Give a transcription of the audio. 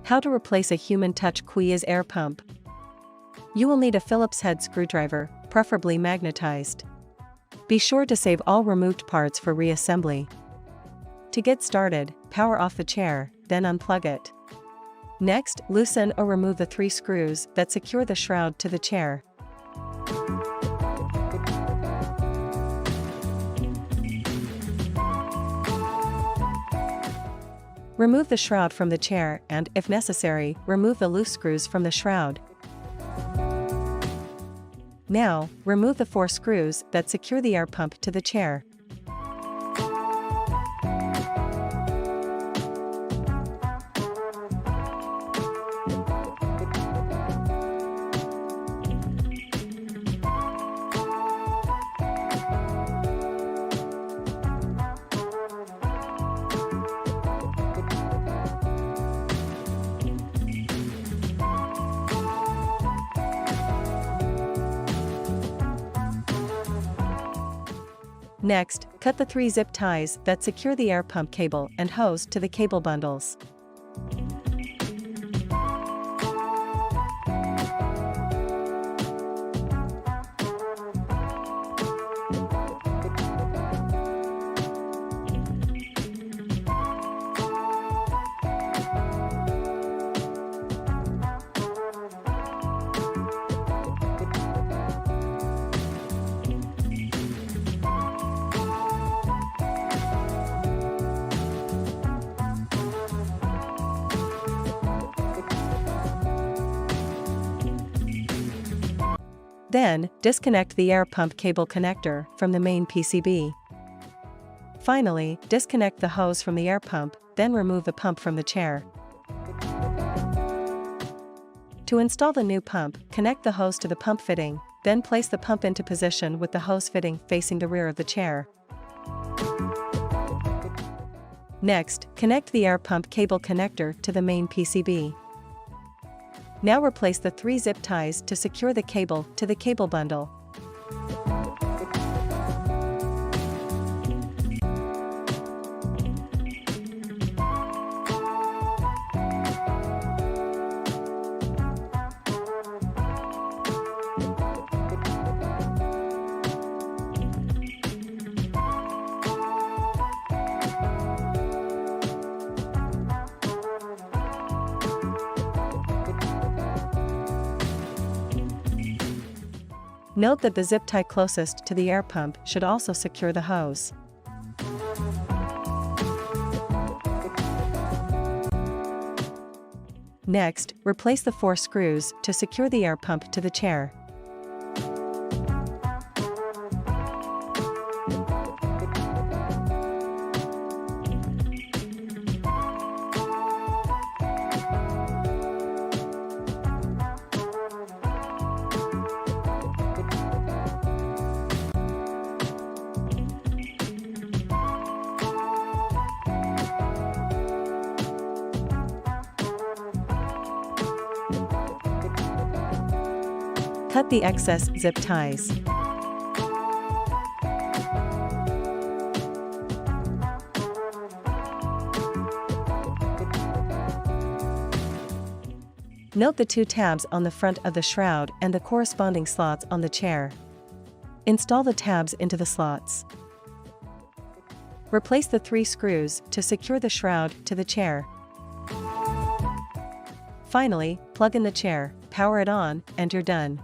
How to replace a human touch Quies air pump. You will need a Phillips head screwdriver, preferably magnetized. Be sure to save all removed parts for reassembly. To get started, power off the chair, then unplug it. Next, loosen or remove the 3 screws that secure the shroud to the chair. Remove the shroud from the chair and, if necessary, remove the loose screws from the shroud. Now, remove the 4 screws that secure the air pump to the chair. Next, cut the 3 zip ties that secure the air pump cable and hose to the cable bundles. Then, disconnect the air pump cable connector from the main PCB. Finally, disconnect the hose from the air pump, then remove the pump from the chair. To install the new pump, connect the hose to the pump fitting, then place the pump into position with the hose fitting facing the rear of the chair. Next, connect the air pump cable connector to the main PCB. Now replace the 3 zip ties to secure the cable to the cable bundle. Note that the zip tie closest to the air pump should also secure the hose. Next, replace the 4 screws to secure the air pump to the chair. Cut the excess zip ties. Note the 2 tabs on the front of the shroud and the corresponding slots on the chair. Install the tabs into the slots. Replace the 3 screws to secure the shroud to the chair. Finally, plug in the chair, power it on, and you're done.